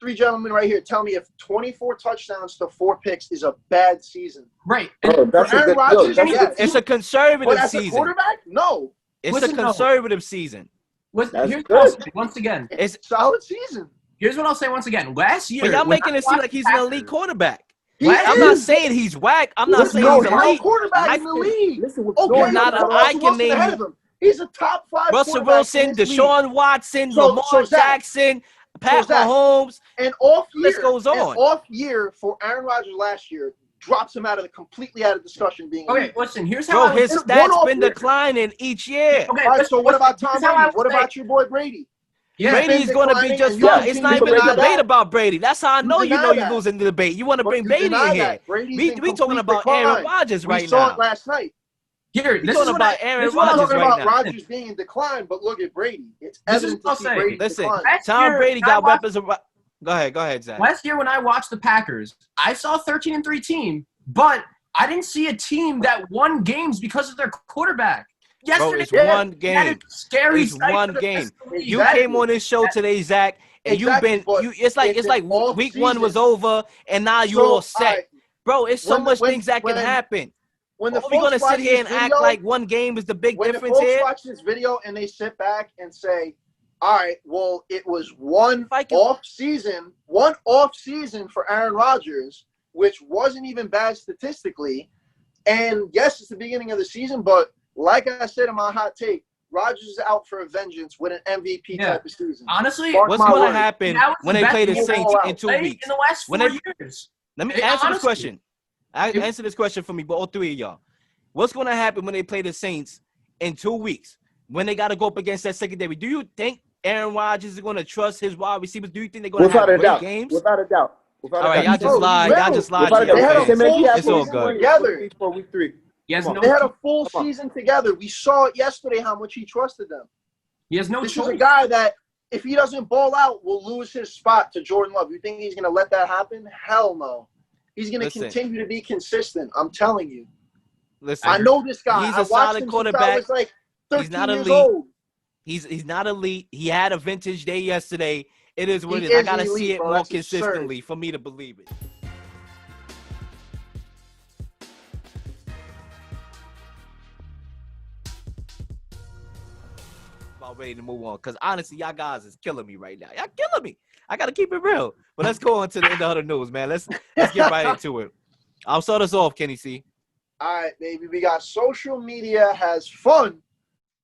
three gentlemen right here, tell me if 24 touchdowns to 4 picks is a bad season. Right. Bro, that's Aaron Rodgers, it's a conservative but as season. a quarterback, no. It's a conservative season. Here's what I'll say once again. It's a solid season. Here's what I'll say once again. Last year, but y'all making it seem like he's an elite quarterback. I'm not saying he's whack. I'm not saying he's elite. Quarterback in the league. Listen, okay, I can name ahead of him. He's a top 5 Russell Wilson, Deshaun Watson, So Lamar Jackson, Pat Mahomes. And off year, this goes on. An off year for Aaron Rodgers last year drops him completely out of discussion being okay, elite. listen, here's how his stats been declining each year. Okay, all right, so what about Tom Brady? What about your boy Brady? Yeah, Brady's going to be just fine. It's not even a debate about Brady. That's how I know you're losing the debate. You want to bring Brady in here. We talking about Aaron Rodgers right now. We saw it last night. Here, this is about Aaron Rodgers right now. Rodgers being in decline, but look at Brady. It's evident to see Brady. Listen, Tom Brady got weapons. Go ahead, Zach. Last year when I watched the Packers, I saw a 13-3 team, but I didn't see a team that won games because of their quarterback. Bro, it's one game. It's one game. You came on this show today, Zach, and you've been. It's like week 1 was over, and now you all set, bro. It's so much things that can happen. When the we gonna sit here and act like one game is the big difference here? When the folks watch this video and they sit back and say, "All right, well, it was one off season for Aaron Rodgers, which wasn't even bad statistically, and yes, it's the beginning of the season, but." Like I said in my hot take, Rodgers is out for a vengeance with an MVP type of season. Honestly, what's going to happen when they play the Saints in 2 weeks? In the last 4 years. Let me answer this question. Answer this question for me, but all 3 of y'all. What's going to happen when they play the Saints in 2 weeks? When they got to go up against that secondary? Do you think Aaron Rodgers is going to trust his wide receivers? Do you think they're going to have great games? Without a doubt. All right, y'all just lied. Y'all just lied. It's all good. Together. For week 3. They had a full season together. We saw it yesterday how much he trusted them. He has no choice. This is a guy that, if he doesn't ball out, will lose his spot to Jordan Love. You think he's going to let that happen? Hell no. He's going to continue to be consistent. I'm telling you. Listen, I know this guy. He's a solid quarterback. He's like 13 he's not years elite. Old. He's not elite. He had a vintage day yesterday. It is what it is. I got to see it more consistently for me to believe it. Ready to move on because honestly, y'all guys is killing me right now. Y'all killing me. I gotta keep it real. But let's go on to the end of the news, man. Let's get right into it. I'll start us off, Kenny C. All right, baby. We got social media has fun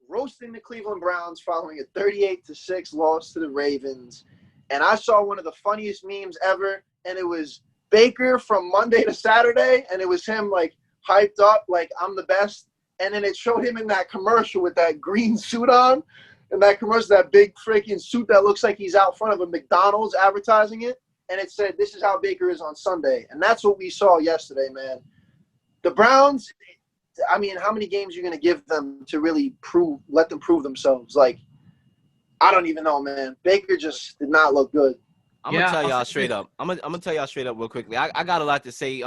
roasting the Cleveland Browns following a 38-6 loss to the Ravens. And I saw one of the funniest memes ever, and it was Baker from Monday to Saturday, and it was him like hyped up, like I'm the best. And then it showed him in that commercial with that green suit on. And that commercial, that big freaking suit that looks like he's out front of a McDonald's advertising it. And it said, this is how Baker is on Sunday. And that's what we saw yesterday, man. The Browns, I mean, how many games are you going to give them to really let them prove themselves? Like, I don't even know, man. Baker just did not look good. I'm going to tell y'all straight up. I'm gonna tell y'all straight up real quickly. I got a lot to say.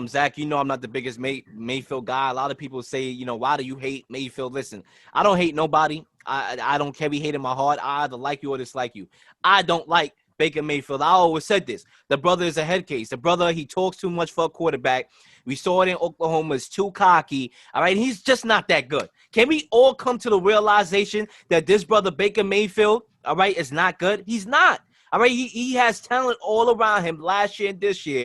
Zach, you know I'm not the biggest Mayfield guy. A lot of people say, why do you hate Mayfield? Listen, I don't hate nobody. I don't carry hate in my heart. I either like you or dislike you. I don't like Baker Mayfield. I always said this. The brother is a head case. The brother, he talks too much for a quarterback. We saw it in Oklahoma. It's too cocky. All right, he's just not that good. Can we all come to the realization that this brother Baker Mayfield, all right, is not good? He's not. All right, he has talent all around him last year and this year.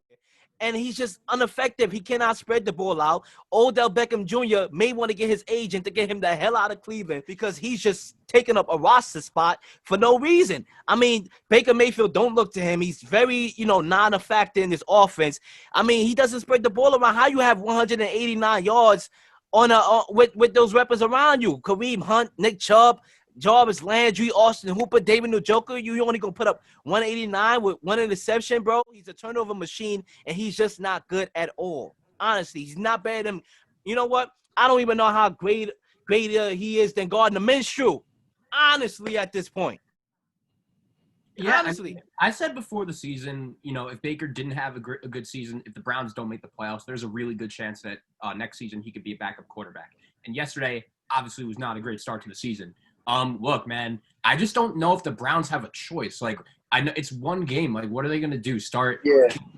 and he's just ineffective. He cannot spread the ball out. Odell Beckham Jr. may want to get his agent to get him the hell out of Cleveland because he's just taking up a roster spot for no reason. I mean, Baker Mayfield, don't look to him. He's very, non-effective in this offense. I mean, he doesn't spread the ball around. How you have 189 yards with those weapons around you? Kareem Hunt, Nick Chubb, Jarvis Landry, Austin Hooper, David Njoku. You only gonna put up 189 with one interception, bro. He's a turnover machine, and he's just not good at all. Honestly, he's not better than. You know what? I don't even know how greater he is than Gardner Minshew. Honestly, at this point. Yeah, honestly, I said before the season, if Baker didn't have a good season, if the Browns don't make the playoffs, there's a really good chance that next season he could be a backup quarterback. And yesterday, obviously, was not a great start to the season. Look, man, I just don't know if the Browns have a choice. Like, I know it's one game. Like, what are they going to do? Start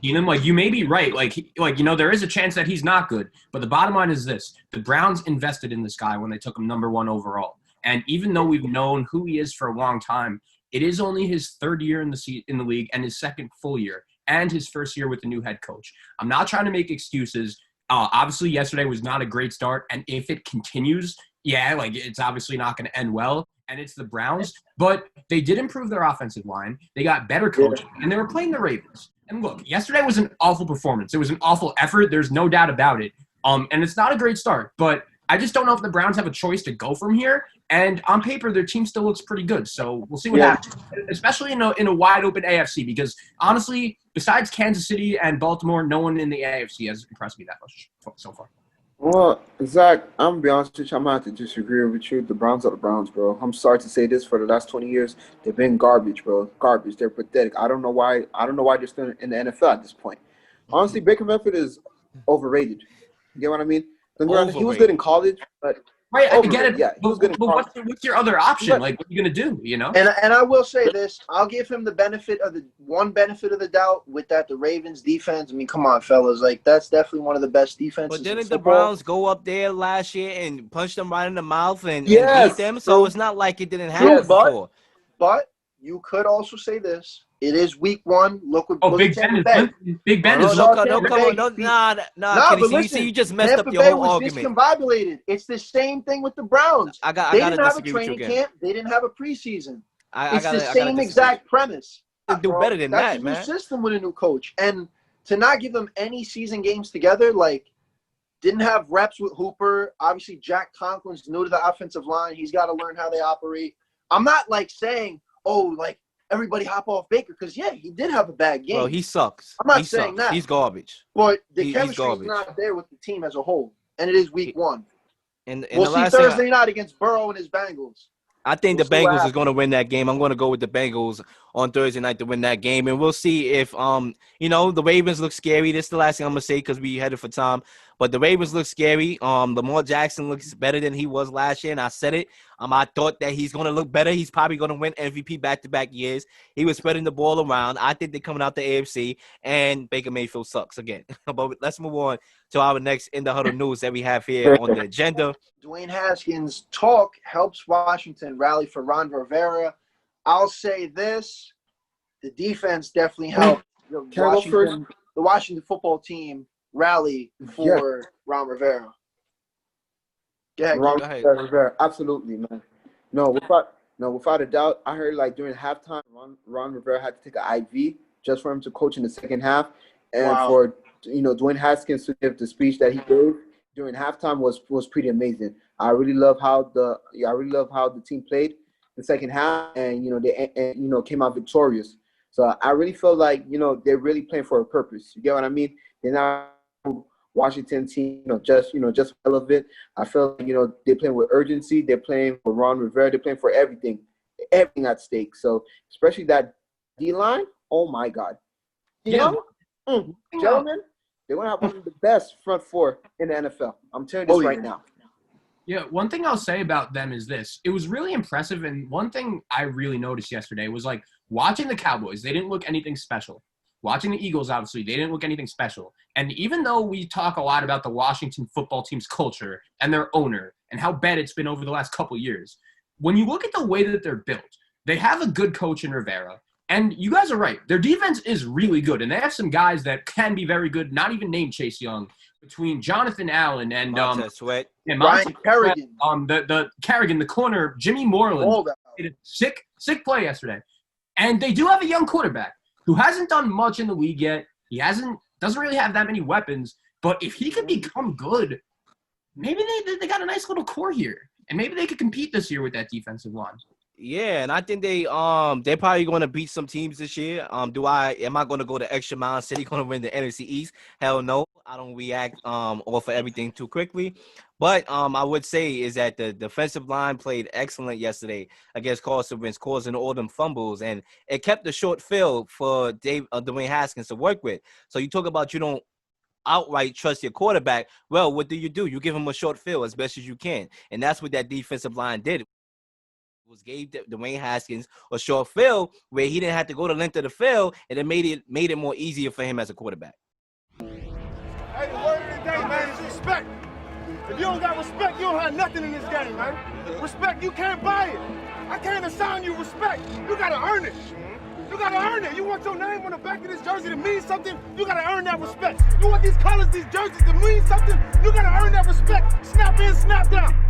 Keenum? Like, you may be right. There is a chance that he's not good. But the bottom line is this. The Browns invested in this guy when they took him number 1 overall. And even though we've known who he is for a long time, it is only his third year in the league and his second full year and his first year with the new head coach. I'm not trying to make excuses. Obviously, yesterday was not a great start. And if it continues, it's obviously not going to end well. And it's the Browns. But they did improve their offensive line. They got better coaching. And they were playing the Ravens. And look, yesterday was an awful performance. It was an awful effort. There's no doubt about it. And it's not a great start. But I just don't know if the Browns have a choice to go from here. And on paper, their team still looks pretty good. So we'll see what happens, especially in a wide-open AFC. Because, honestly, besides Kansas City and Baltimore, no one in the AFC has impressed me that much so far. Well, Zach, I'm going to be honest with you. I'm going to have to disagree with you. The Browns are the Browns, bro. I'm sorry to say this. For the last 20 years, they've been garbage, bro. Garbage. They're pathetic. I don't know why they're still in the NFL at this point. Honestly, Baker Mayfield is overrated. You get what I mean? He was good in college, but right, I get it. Yeah, he was good in college. What's your other option? But, what are you gonna do? And I will say this: I'll give him the benefit of the doubt with that the Ravens defense. I mean, come on, fellas, that's definitely one of the best defenses. But didn't the Browns go up there last year and punch them right in the mouth and beat them? So it's not like it didn't happen before. But you could also say this. It is week 1. Look what Big Ben is no, Kenny, you just messed up your whole argument. Discombobulated. It's the same thing with the Browns. They didn't have a training camp. They didn't have a preseason. It's the same exact premise. They do better than that, man. That's a new system with a new coach. And to not give them any season games together, didn't have reps with Hooper. Obviously, Jack Conklin's new to the offensive line. He's got to learn how they operate. I'm not saying, everybody hop off Baker because, he did have a bad game. Bro, he sucks. I'm not saying that. He's garbage. But the chemistry is not there with the team as a whole. And it is week 1. And we'll see Thursday night against Burrow and his Bengals. I think the Bengals is going to win that game. I'm going to go with the Bengals on Thursday night to win that game. And we'll see if, the Ravens look scary. This is the last thing I'm going to say because we headed for time. But the Ravens look scary. Lamar Jackson looks better than he was last year, and I said it. I thought that he's going to look better. He's probably going to win MVP back-to-back years. He was spreading the ball around. I think they're coming out the AFC, and Baker Mayfield sucks again. But let's move on to our next In the Huddle news that we have here on the agenda. Dwayne Haskins' talk helps Washington rally for Ron Rivera. I'll say this. The defense definitely helped the Washington football team rally for Ron Rivera. Go ahead. Rivera, absolutely, man. No, without a doubt. I heard during halftime, Ron Rivera had to take an IV just for him to coach in the second half, and for Dwayne Haskins to give the speech that he gave during halftime was pretty amazing. I really love how the team played the second half, and they came out victorious. So I really feel like they're really playing for a purpose. You get what I mean? They're not Washington team, just relevant. I feel like they're playing with urgency. They're playing for Ron Rivera. They're playing for everything at stake. So especially that D line. Oh my God, gentlemen, they're gonna have one of the best front four in the NFL. I'm telling you this right now. Yeah, one thing I'll say about them is this. It was really impressive, and one thing I really noticed yesterday was watching the Cowboys, they didn't look anything special. Watching the Eagles, obviously, they didn't look anything special. And even though we talk a lot about the Washington football team's culture and their owner and how bad it's been over the last couple of years, when you look at the way that they're built, they have a good coach in Rivera. And you guys are right. Their defense is really good, and they have some guys that can be very good, not even named Chase Young, between Jonathan Allen and Montez Sweat. and Ryan Kerrigan. the Kerrigan, the corner, Jimmy Moreland. Hold out. Did a sick play yesterday. And they do have a young quarterback who hasn't done much in the league yet. He doesn't really have that many weapons, but if he can become good, maybe they got a nice little core here. And maybe they could compete this year with that defensive line. Yeah, and I think they're probably going to beat some teams this year. Am I going to go the extra mile? City going to win the NFC East? Hell no. I don't react off of everything too quickly. But I would say is that the defensive line played excellent yesterday against Carson Wentz, causing all them fumbles, and it kept the short field for Dwayne Haskins to work with. So you talk about you don't outright trust your quarterback. Well, what do? You give him a short field as best as you can, and that's what that defensive line did. Gave Dwayne Haskins a short field where he didn't have to go the length of the field, and it made it more easier for him as a quarterback. Hey, the word of the day, man, is respect. If you don't got respect, you don't have nothing in this game, man. Respect, you can't buy it. I can't assign you respect. You gotta earn it. You gotta earn it. You want your name on the back of this jersey to mean something, you gotta earn that respect. You want these colors, these jerseys to mean something, you gotta earn that respect. Snap in, snap down.